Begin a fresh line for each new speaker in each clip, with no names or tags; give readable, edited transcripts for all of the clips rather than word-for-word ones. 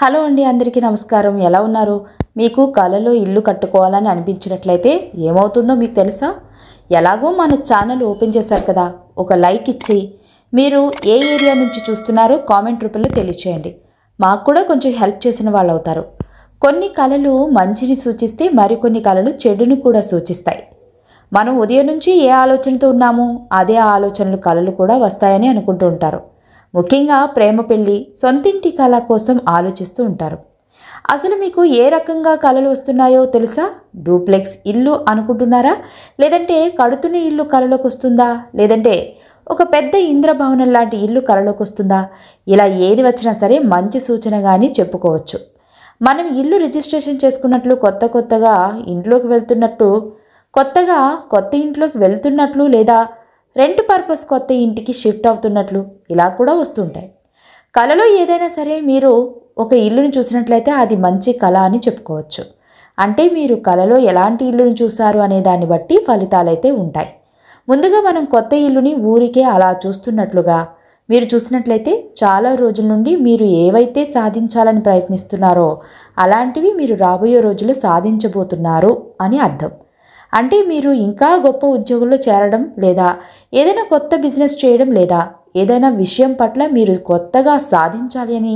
Hello అండి, అందరికీ నమస్కారం. ఎలా ఉన్నారు? మీకు కలలో ఇల్లు కట్టుకోవాలని అనిపించినట్లయితే ఏమవుతుందో మీకు తెలుసా? ఎలాగో మన ఛానల్ ఓపెన్ చేశారు కదా, ఒక లైక్ ఇచ్చి మీరు ఏ ఏరియా నుంచి చూస్తున్నారో కామెంట్ రూపంలో తెలియచేయండి. మాకు కూడా కొంచెం హెల్ప్ చేసిన వాళ్ళు అవుతారు. కొన్ని కలలు మంచిని సూచిస్తే మరికొన్ని కలలు చెడుని కూడా సూచిస్తాయి. మనం ఉదయం నుంచి ఏ ఆలోచనతో ఉన్నామో అదే ఆలోచనలు కలలు కూడా వస్తాయని అనుకుంటూ ఉంటారు. ముఖ్యంగా ప్రేమ పెళ్లి, సొంతింటి కళ కోసం ఆలోచిస్తూ ఉంటారు. అసలు మీకు ఏ రకంగా కలలు వస్తున్నాయో తెలుసా? డూప్లెక్స్ ఇల్లు అనుకుంటున్నారా? లేదంటే కడుతున్న ఇల్లు కలలోకి వస్తుందా? లేదంటే ఒక పెద్ద ఇంద్రభవనం లాంటి ఇల్లు కలలోకి వస్తుందా? ఇలా ఏది వచ్చినా సరే మంచి సూచనగాని చెప్పుకోవచ్చు. మనం ఇల్లు రిజిస్ట్రేషన్ చేసుకున్నట్లు, కొత్తగా ఇంట్లోకి వెళ్తున్నట్టు, కొత్త ఇంట్లోకి వెళ్తున్నట్లు, లేదా రెంట్ పర్పస్ కొత్త ఇంటికి షిఫ్ట్ అవుతున్నట్లు ఇలా కూడా వస్తుంటాయి. కలలో ఏదైనా సరే మీరు ఒక ఇల్లుని చూసినట్లయితే అది మంచి కళ అని చెప్పుకోవచ్చు. అంటే మీరు కలలో ఎలాంటి ఇల్లుని చూశారు అనే దాన్ని బట్టి ఫలితాలైతే ఉంటాయి. ముందుగా మనం కొత్త ఇల్లుని ఊరికే అలా చూస్తున్నట్లుగా మీరు చూసినట్లయితే చాలా రోజుల నుండి మీరు ఏవైతే సాధించాలని ప్రయత్నిస్తున్నారో అలాంటివి మీరు రాబోయే రోజుల్లో సాధించబోతున్నారు అని అర్థం. అంటే మీరు ఇంకా గొప్ప ఉద్యోగంలో చేరడం, లేదా ఏదైనా కొత్త బిజినెస్ చేయడం, లేదా ఏదైనా విషయం పట్ల మీరు కొత్తగా సాధించాలి అని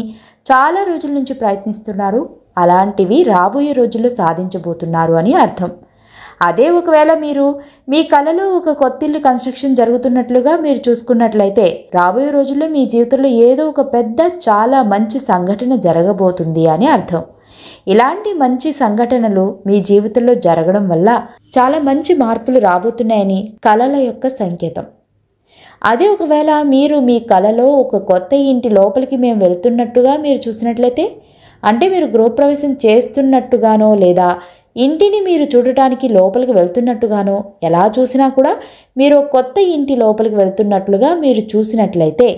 చాలా రోజుల నుంచి ప్రయత్నిస్తున్నారు. అలాంటివి రాబోయే రోజుల్లో సాధించబోతున్నారు అని అర్థం. అదే ఒకవేళ మీరు మీ కలలో ఒక కొత్త ఇల్లు కన్స్ట్రక్షన్ జరుగుతున్నట్లుగా మీరు చూసుకున్నట్లయితే రాబోయే రోజుల్లో మీ జీవితంలో ఏదో ఒక పెద్ద చాలా మంచి సంఘటన జరగబోతుంది అని అర్థం. ఇలాంటి మంచి సంఘటనలు మీ జీవితంలో జరగడం వల్ల చాలా మంచి మార్పులు రాబోతున్నాయని కలల యొక్క సంకేతం. అదే ఒకవేళ మీరు మీ కలలో ఒక కొత్త ఇంటి లోపలికి మేము వెళ్తున్నట్టుగా మీరు చూసినట్లయితే, అంటే మీరు గృహప్రవేశం చేస్తున్నట్టుగానో లేదా ఇంటిని మీరు చూడటానికి లోపలికి వెళ్తున్నట్టుగానో ఎలా చూసినా కూడా మీరు కొత్త ఇంటి లోపలికి వెళ్తున్నట్లుగా మీరు చూసినట్లయితే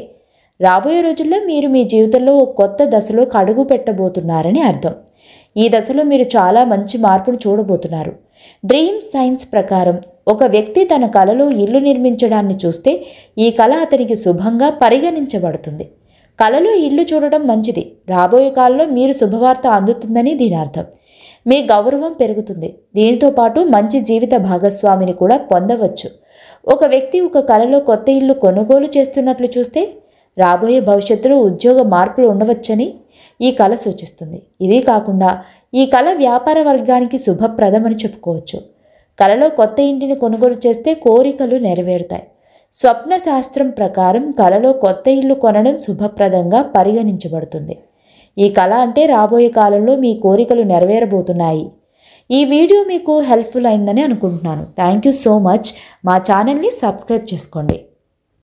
రాబోయే రోజుల్లో మీరు మీ జీవితంలో ఒక కొత్త దశలో అడుగు పెట్టబోతున్నారని అర్థం. ఈ దశలో మీరు చాలా మంచి మార్పును చూడబోతున్నారు. డ్రీమ్ సైన్స్ ప్రకారం ఒక వ్యక్తి తన కలలో ఇల్లు నిర్మించడాన్ని చూస్తే ఈ కళ అతనికి శుభంగా పరిగణించబడుతుంది. కలలో ఇల్లు చూడడం మంచిది. రాబోయే కాలంలో మీరు శుభవార్త అందుతుందని దీని అర్థం. మీ గౌరవం పెరుగుతుంది. దీనితో పాటు మంచి జీవిత భాగస్వామిని కూడా పొందవచ్చు. ఒక వ్యక్తి ఒక కలలో కొత్త ఇల్లు కొనుగోలు చేస్తున్నట్లు చూస్తే రాబోయే భవిష్యత్తులో ఉద్యోగ మార్పులు ఉండవచ్చని ఈ కళ సూచిస్తుంది. ఇది కాకుండా ఈ కళ వ్యాపార వర్గానికి శుభప్రదమని చెప్పుకోవచ్చు. కలలో కొత్త ఇంటిని కొనుగోలు చేస్తే కోరికలు నెరవేరుతాయి. స్వప్న శాస్త్రం ప్రకారం కలలో కొత్త ఇల్లు కొనడం శుభప్రదంగా పరిగణించబడుతుంది. ఈ కళ అంటే రాబోయే కాలంలో మీ కోరికలు నెరవేరబోతున్నాయి. ఈ వీడియో మీకు హెల్ప్ఫుల్ అయిందని అనుకుంటున్నాను. Thank you so much. మా ఛానల్ని సబ్స్క్రైబ్ చేసుకోండి.